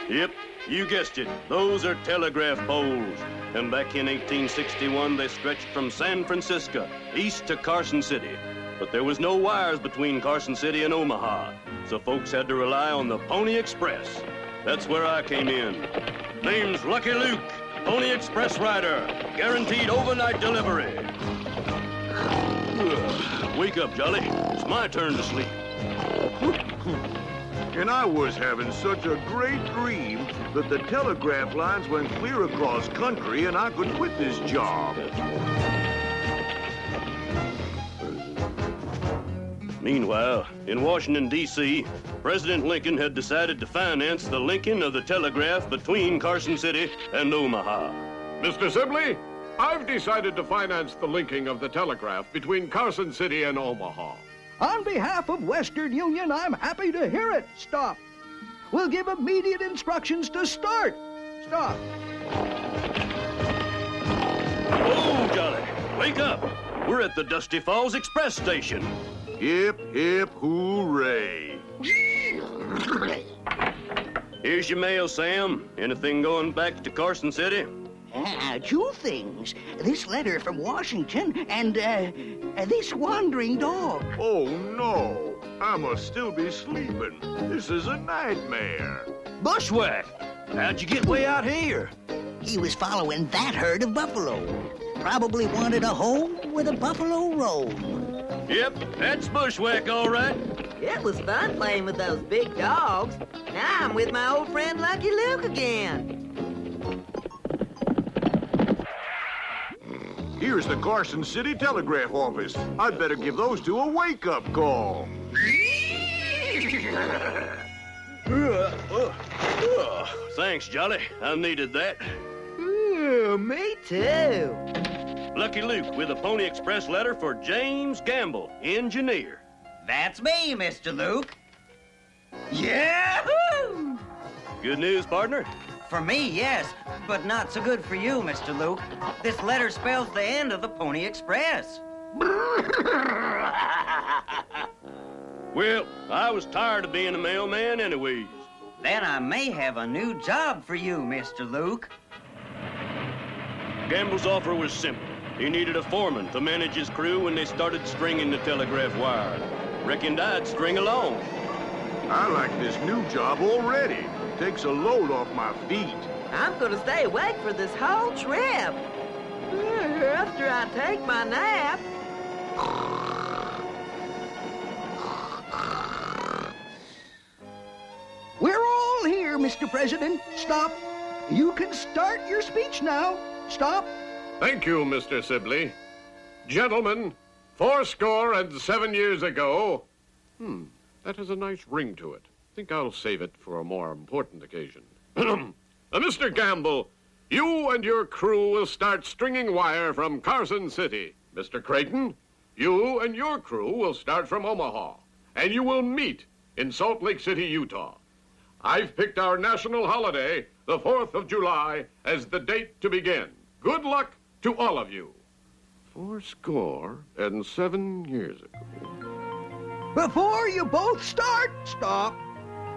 Yep, you guessed it. Those are telegraph poles. And back in 1861, they stretched from San Francisco east to Carson City. But there was no wires between Carson City and Omaha, so folks had to rely on the Pony Express. That's where I came in. Name's Lucky Luke, Pony Express rider, guaranteed overnight delivery. Wake up, Jolly. It's my turn to sleep. And I was having such a great dream that the telegraph lines went clear across country and I could quit this job. Meanwhile, in Washington, D.C., President Lincoln had decided to finance the linking of the telegraph between Carson City and Omaha. Mr. Sibley, I've decided to finance the linking of the telegraph between Carson City and Omaha. On behalf of Western Union, I'm happy to hear it. Stop. We'll give immediate instructions to start. Stop. Oh, Jolly, wake up. We're at the Dusty Falls Express Station. Hip, hip, hooray. Here's your mail, Sam. Anything going back to Carson City? Two things. This letter from Washington and this wandering dog. Oh, no. I must still be sleeping. This is a nightmare. Bushwhack! How'd you get way out here? He was following that herd of buffalo. Probably wanted a home with a buffalo roam. Yep, that's Bushwhack, all right. It was fun playing with those big dogs. Now I'm with my old friend Lucky Luke again. Here's the Carson City Telegraph Office. I'd better give those two a wake-up call. Thanks, Jolly. I needed that. Me too. Lucky Luke with a Pony Express letter for James Gamble, engineer. That's me, Mr. Luke. Yahoo! Good news, partner? For me, yes, but not so good for you, Mr. Luke. This letter spells the end of the Pony Express. Well, I was tired of being a mailman anyways. Then I may have a new job for you, Mr. Luke. Gamble's offer was simple. He needed a foreman to manage his crew when they started stringing the telegraph wire. Reckoned I'd string along. I like this new job already. Takes a load off my feet. I'm gonna stay awake for this whole trip. After I take my nap. We're all here, Mr. President. Stop. You can start your speech now. Stop. Thank you, Mr. Sibley. Gentlemen, 77 years ago... that has a nice ring to it. Think I'll save it for a more important occasion. Mr. Gamble, you and your crew will start stringing wire from Carson City. Mr. Creighton, you and your crew will start from Omaha, and you will meet in Salt Lake City, Utah. I've picked our national holiday, the 4th of July, as the date to begin. Good luck to all of you. 77 years ago. Before you both start, stop.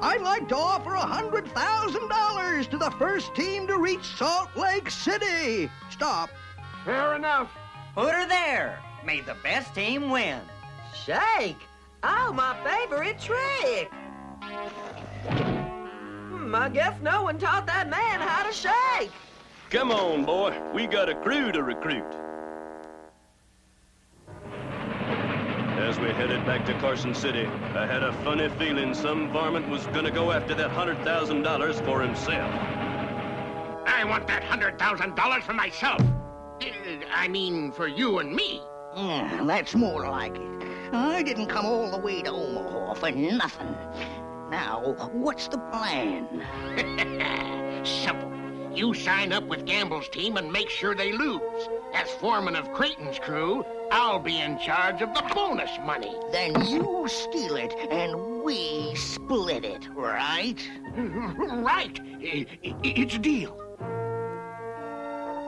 I'd like to offer $100,000 to the first team to reach Salt Lake City. Stop. Fair enough. Put her there. May the best team win. Shake. Oh, my favorite trick. I guess no one taught that man how to shake. Come on, boy. We got a crew to recruit. As we headed back to Carson City, I had a funny feeling some varmint was gonna go after that $100,000 for himself. I want that $100,000 for myself. I mean, for you and me. Yeah, that's more like it. I didn't come all the way to Omaha for nothing. Now, what's the plan? Simple. You sign up with Gamble's team and make sure they lose. As foreman of Creighton's crew, I'll be in charge of the bonus money. Then you steal it and we split it, right? Right. It's a deal.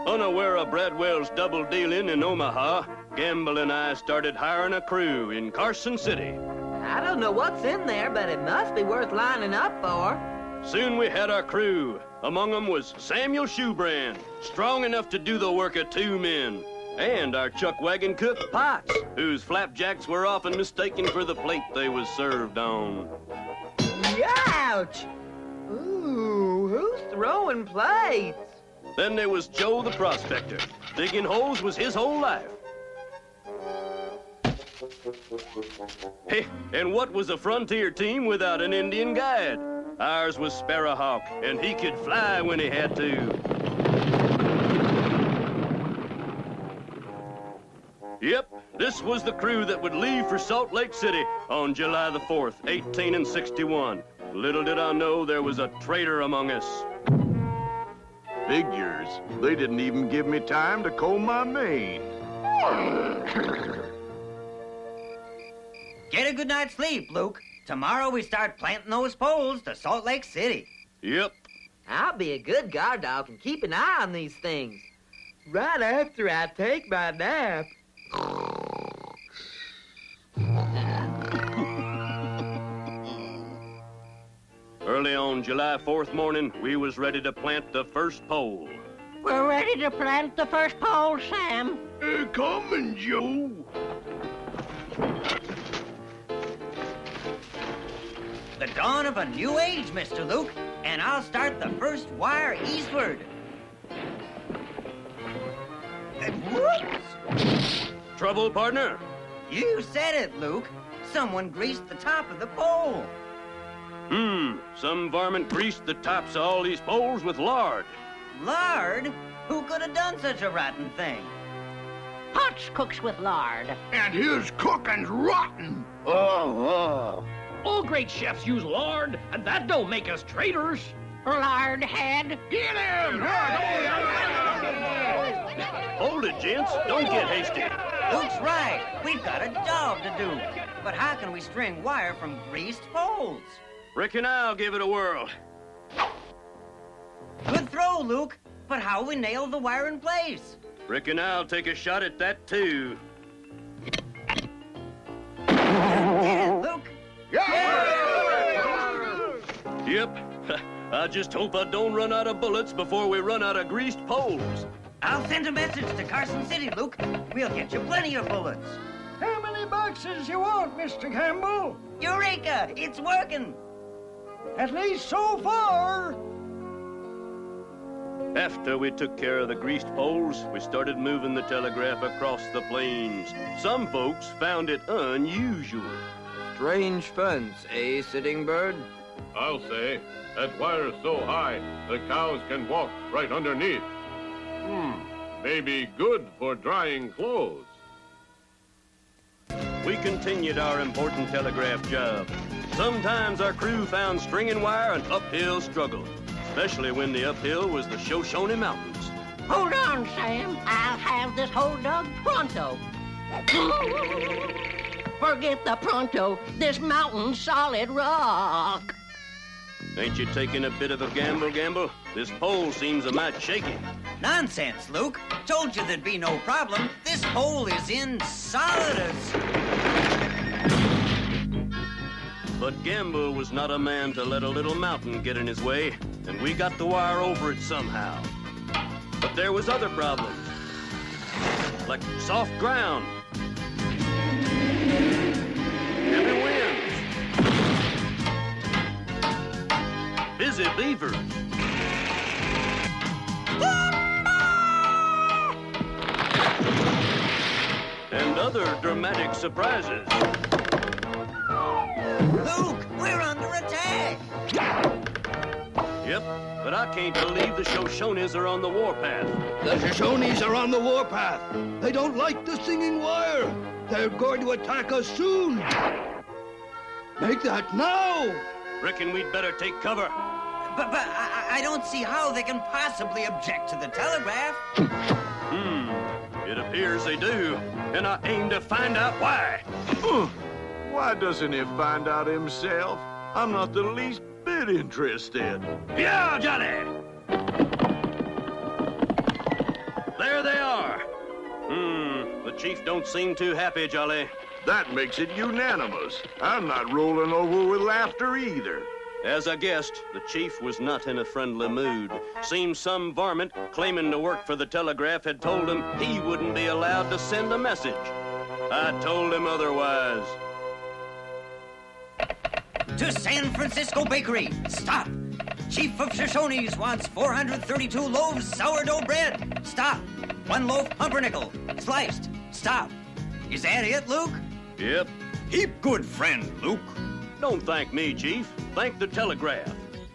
Unaware of Bradwell's double dealing in Omaha, Gamble and I started hiring a crew in Carson City. I don't know what's in there, but it must be worth lining up for. Soon we had our crew. Among them was Samuel Shoebrand, strong enough to do the work of 2 men. And our chuck wagon cook, Potts, whose flapjacks were often mistaken for the plate they was served on. Ouch! Ooh, who's throwing plates? Then there was Joe the prospector. Digging holes was his whole life. Hey, and what was a frontier team without an Indian guide? Ours was Sparrowhawk, and he could fly when he had to. Yep, this was the crew that would leave for Salt Lake City on July the 4th, 1861. Little did I know there was a traitor among us. Figures. They didn't even give me time to comb my mane. Get a good night's sleep, Luke. Tomorrow we start planting those poles to Salt Lake City. Yep. I'll be a good guard dog and keep an eye on these things. Right after I take my nap. Early on July 4th morning, we was ready to plant the first pole. We're ready to plant the first pole, Sam. Coming, Joe. The dawn of a new age, Mr. Luke, and I'll start the first wire eastward. Whoops! Trouble, partner? You said it, Luke. Someone greased the top of the pole. Some varmint greased the tops of all these poles with lard. Lard? Who could have done such a rotten thing? Potts cooks with lard. And his cooking's rotten. All great chefs use lard, and that don't make us traitors. Lard head. Get him! Hold it, gents. Don't get hasty. Luke's right. We've got a job to do. But how can we string wire from greased poles? Reckon I'll give it a whirl. Good throw, Luke. But how'll we nail the wire in place? Reckon I'll take a shot at that, too. Luke? Yep. I just hope I don't run out of bullets before we run out of greased poles. I'll send a message to Carson City, Luke. We'll get you plenty of bullets. How many boxes you want, Mr. Campbell? Eureka! It's working! At least so far. After we took care of the greased poles, we started moving the telegraph across the plains. Some folks found it unusual. Strange fence, eh, Sitting Bird? I'll say, that wire's so high, the cows can walk right underneath. Maybe good for drying clothes. We continued our important telegraph job. Sometimes our crew found stringing wire an uphill struggle, especially when the uphill was the Shoshone Mountains. Hold on, Sam. I'll have this hole dug pronto. Forget the pronto. This mountain's solid rock. Ain't you taking a bit of a gamble? This pole seems a mite shaky. Nonsense, Luke. Told you there'd be no problem. This pole is in solid as... But Gamble was not a man to let a little mountain get in his way, and we got the wire over it somehow. But there was other problems, like soft ground, heavy winds, busy beavers, and other dramatic surprises. Luke, we're under attack! Yep, but I can't believe the Shoshones are on the warpath. The Shoshones are on the warpath. They don't like the singing wire. They're going to attack us soon. Make that now! Reckon we'd better take cover. But I don't see how they can possibly object to the telegraph. It appears they do, and I aim to find out why. Why doesn't he find out himself? I'm not the least bit interested. Yeah, Johnny! There they are. The chief don't seem too happy, Jolly. That makes it unanimous. I'm not rolling over with laughter either. As I guessed, the chief was not in a friendly mood. Seems some varmint claiming to work for the telegraph had told him he wouldn't be allowed to send a message. I told him otherwise. To San Francisco Bakery. Stop. Chief of Shoshones wants 432 loaves sourdough bread. Stop. 1 loaf pumpernickel. Sliced. Stop. Is that it, Luke? Yep. Heap good friend, Luke. Don't thank me, Chief. Thank the telegraph.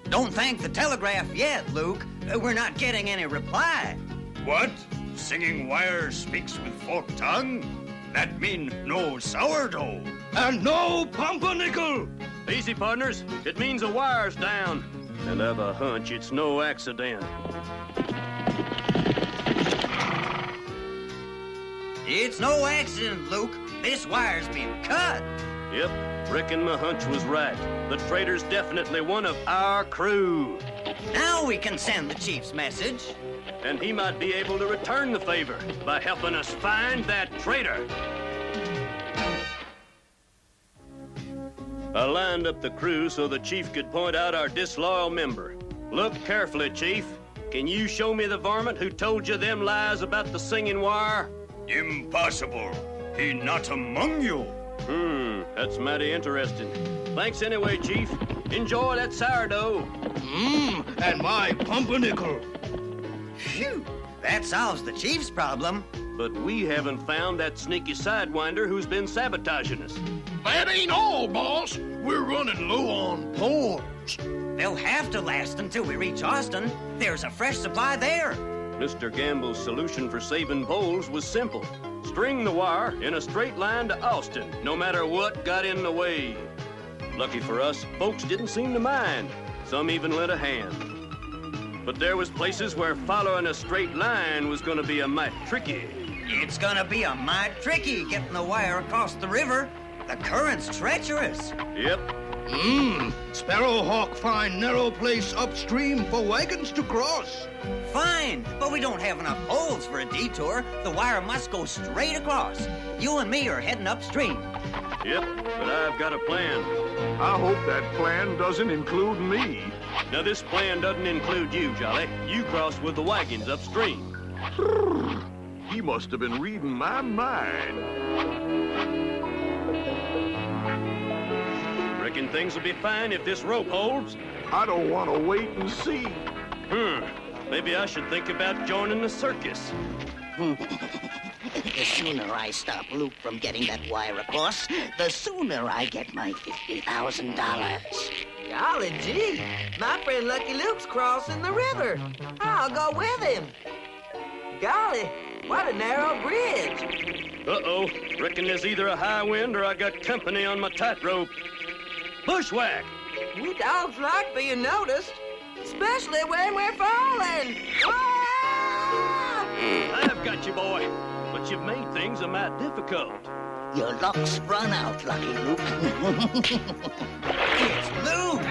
Don't thank the telegraph yet, Luke. We're not getting any reply. What? Singing wire speaks with forked tongue? That mean no sourdough. And no pumpernickel. Easy, partners. It means a wire's down. And I've a hunch it's no accident. It's no accident, Luke. This wire's been cut. Yep, reckon my hunch was right. The traitor's definitely one of our crew. Now we can send the chief's message. And he might be able to return the favor by helping us find that traitor. I lined up the crew so the chief could point out our disloyal member. Look carefully, Chief. Can you show me the varmint who told you them lies about the singing wire? Impossible. He not among you. That's mighty interesting. Thanks anyway, Chief. Enjoy that sourdough. And my pumpernickel. Phew, that solves the chief's problem. But we haven't found that sneaky sidewinder who's been sabotaging us. That ain't all, boss. We're running low on poles. They'll have to last until we reach Austin. There's a fresh supply there. Mr. Gamble's solution for saving poles was simple. String the wire in a straight line to Austin, no matter what got in the way. Lucky for us, folks didn't seem to mind. Some even lent a hand. But there was places where following a straight line was gonna be a mite tricky. It's gonna be a mite tricky getting the wire across the river. The current's treacherous. Yep. Sparrowhawk find narrow place upstream for wagons to cross. Fine, but we don't have enough holes for a detour. The wire must go straight across. You and me are heading upstream. Yep, but I've got a plan. I hope that plan doesn't include me. Now, this plan doesn't include you, Jolly. You cross with the wagons upstream. He must have been reading my mind. Reckon things will be fine if this rope holds? I don't want to wait and see. Maybe I should think about joining the circus. The sooner I stop Luke from getting that wire across, the sooner I get my $50,000. Golly gee, my friend Lucky Luke's crossing the river. I'll go with him. Golly, what a narrow bridge. Uh-oh, reckon there's either a high wind or I got company on my tightrope. Bushwhack! We dogs like being noticed, especially when we're falling. Ah! I've got you, boy, but you've made things a mite difficult. Your luck's run out, Lucky Luke. It's Luke!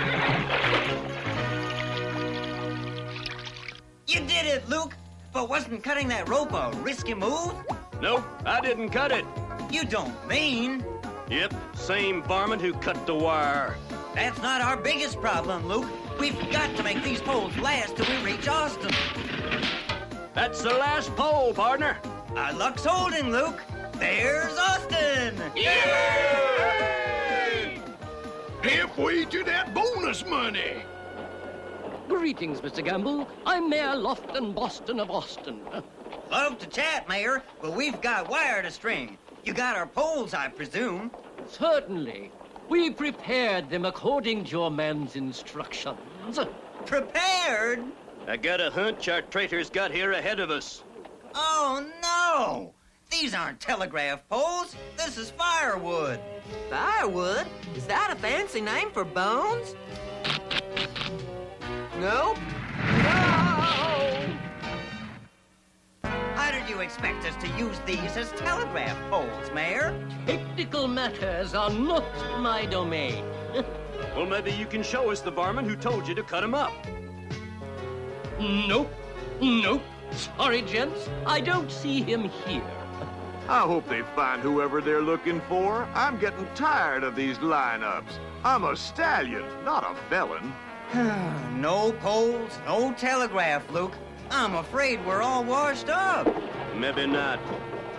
You did it, Luke! But wasn't cutting that rope a risky move? Nope, I didn't cut it. You don't mean? Yep, same varmint who cut the wire. That's not our biggest problem, Luke. We've got to make these poles last till we reach Austin. That's the last pole, partner. Our luck's holding, Luke. There's Austin! Yay! Halfway to that bonus money. Greetings, Mr. Gamble. I'm Mayor Lofton Boston of Austin. Love to chat, Mayor, but we've got wire to string. You got our poles, I presume. Certainly. We prepared them according to your man's instructions. Prepared? I got a hunch our traitors got here ahead of us. Oh, no! These aren't telegraph poles. This is firewood. Firewood? Is that a fancy name for bones? Nope. No! How did you expect us to use these as telegraph poles, Mayor? Technical matters are not my domain. Well, maybe you can show us the varmint who told you to cut them up. Nope. Sorry, gents. I don't see him here. I hope they find whoever they're looking for. I'm getting tired of these lineups. I'm a stallion, not a felon. No poles, no telegraph, Luke. I'm afraid we're all washed up. Maybe not.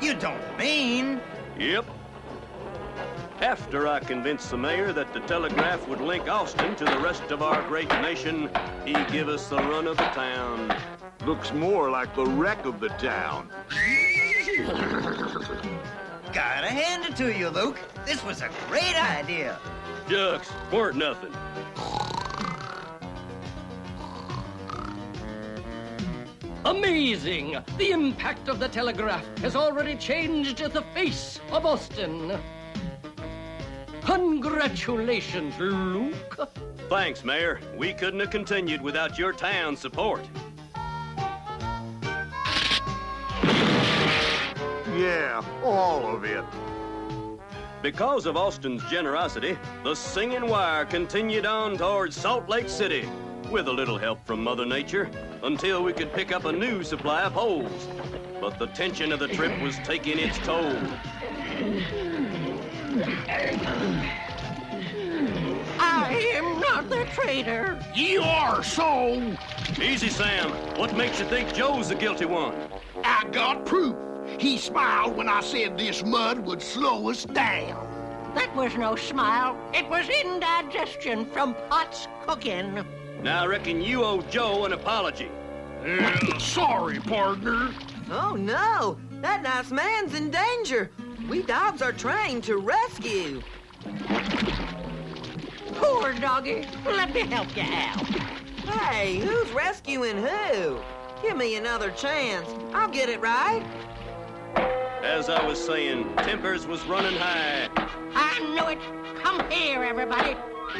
You don't mean? Yep. After I convinced the mayor that the telegraph would link Austin to the rest of our great nation, he give us the run of the town. Looks more like the wreck of the town. Gotta hand it to you, Luke. This was a great idea. Shucks, weren't nothing. Amazing! The impact of the telegraph has already changed the face of Austin. Congratulations, Luke. Thanks, Mayor. We couldn't have continued without your town's support. Yeah, all of it. Because of Austin's generosity, the Singing Wire continued on towards Salt Lake City, with a little help from Mother Nature, until we could pick up a new supply of poles. But the tension of the trip was taking its toll. I am not the traitor. You are so. Easy, Sam. What makes you think Joe's the guilty one? I got proof. He smiled when I said this mud would slow us down. That was no smile. It was indigestion from Pot's cooking. Now, I reckon you owe Joe an apology. Sorry, partner. Oh, no. That nice man's in danger. We dogs are trained to rescue. Poor doggy. Let me help you out. Hey, who's rescuing who? Give me another chance. I'll get it right. As I was saying, tempers was running high. I knew it. Come here, everybody.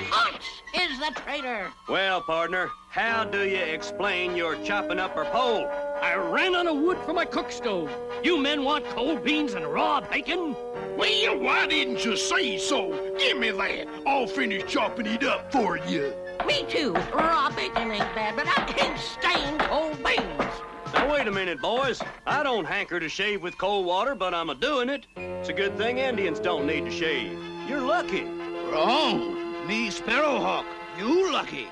Potts is the traitor. Well, partner, how do you explain your chopping up our pole? I ran out of wood for my cook stove. You men want cold beans and raw bacon? Well, why didn't you say so? Give me that. I'll finish chopping it up for you. Me too. Raw bacon ain't bad, but I can't stand cold beans. Now, wait a minute, boys. I don't hanker to shave with cold water, but I'm a-doing it. It's a good thing Indians don't need to shave. You're lucky. Wrong. Me Sparrowhawk. You lucky.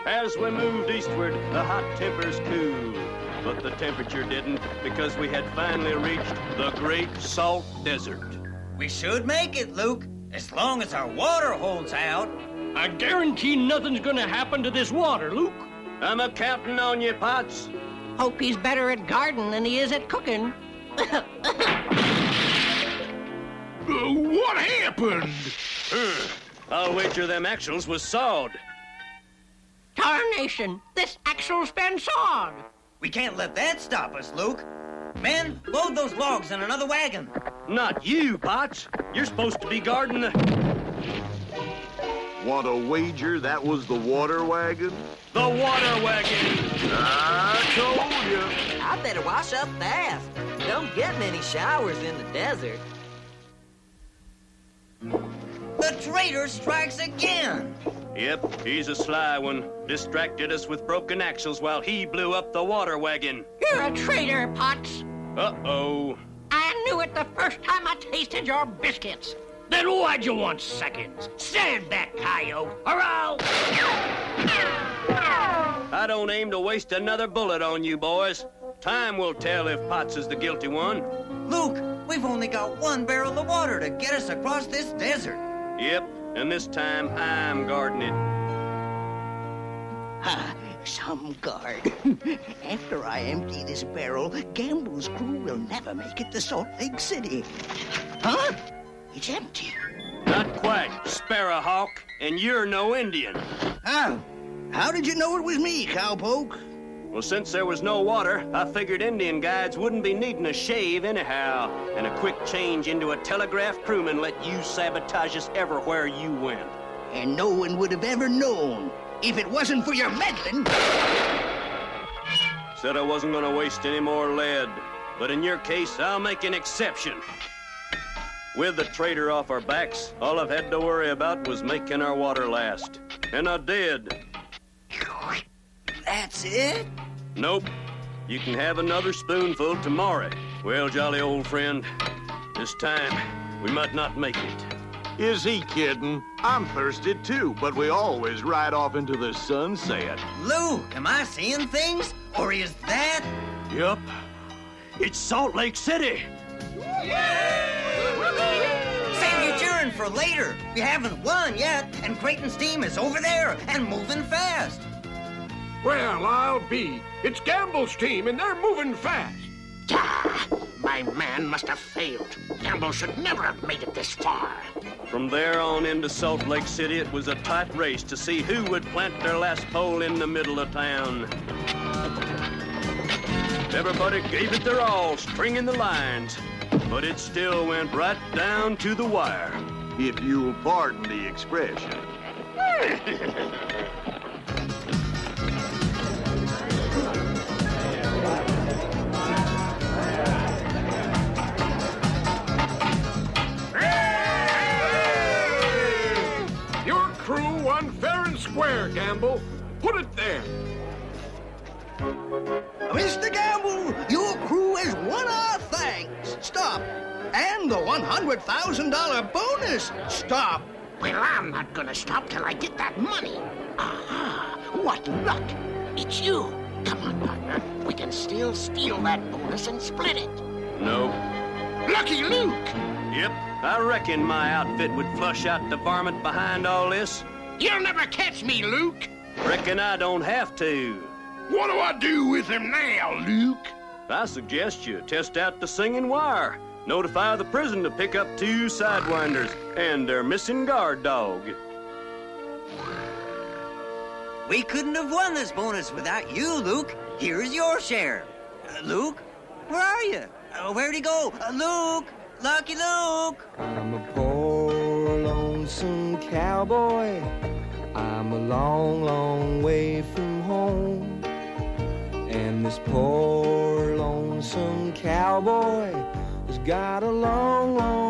As we moved eastward, the hot tempers cooled. But the temperature didn't, because we had finally reached the Great Salt Desert. We should make it, Luke, as long as our water holds out. I guarantee nothing's gonna happen to this water, Luke. I'm a-counting on you, Potts. Hope he's better at gardening than he is at cooking. What happened? I'll wager them axles was sawed. Tarnation! This axle's been sawed! We can't let that stop us, Luke. Men, load those logs in another wagon. Not you, Potts. You're supposed to be guarding the... Want a wager that was the water wagon? The water wagon! I told you. I better wash up fast. Don't get many showers in the desert. The traitor strikes again. Yep, he's a sly one. Distracted us with broken axles while he blew up the water wagon. You're a traitor, Potts. Uh-oh. I knew it the first time I tasted your biscuits. Then why'd you want seconds? Stand back, coyote, or I'll... I don't aim to waste another bullet on you, boys. Time will tell if Potts is the guilty one. Luke, we've only got one barrel of water to get us across this desert. Yep, and this time I'm guarding it. Ah, some guard. After I empty this barrel, Gamble's crew will never make it to Salt Lake City. Huh? It's empty. Not quite, Sparrowhawk, and you're no Indian. How did you know it was me, Cowpoke? Well, since there was no water, I figured Indian guides wouldn't be needing a shave anyhow, and a quick change into a telegraph crewman let you sabotage us everywhere you went. And no one would have ever known if it wasn't for your meddling. Said I wasn't going to waste any more lead, but in your case, I'll make an exception. With the traitor off our backs, all I've had to worry about was making our water last. And I did. That's it? Nope. You can have another spoonful tomorrow. Well, jolly old friend, this time we might not make it. Is he kidding? I'm thirsty too, but we always ride off into the sunset. Luke, am I seeing things? Or is that... Yup. It's Salt Lake City. Save your cheering for later. We haven't won yet, and Creighton's team is over there and moving fast. Well, I'll be. It's Gamble's team, and they're moving fast. Ah, my man must have failed. Gamble should never have made it this far. From there on into Salt Lake City, it was a tight race to see who would plant their last pole in the middle of town. Everybody gave it their all, stringing the lines, but it still went right down to the wire. If you'll pardon the expression. Your crew won fair and square, Gamble. Put it there. Mr. Gamble, your crew has won our thanks. Stop. And the $100,000 bonus. Stop. Well, I'm not gonna stop till I get that money. Aha! What luck! It's you. Come on, partner. We can still steal that bonus and split it. No. Lucky Luke! Yep, I reckon my outfit would flush out the varmint behind all this. You'll never catch me, Luke! Reckon I don't have to. What do I do with him now, Luke? I suggest you test out the singing wire. Notify the prison to pick up 2 sidewinders and their missing guard dog. We couldn't have won this bonus without you, Luke. Here's your share. Luke, where are you? Where'd he go? Luke! Lucky Luke! I'm a poor, lonesome cowboy. I'm a long, long way from home. And this poor, lonesome cowboy has got a long, long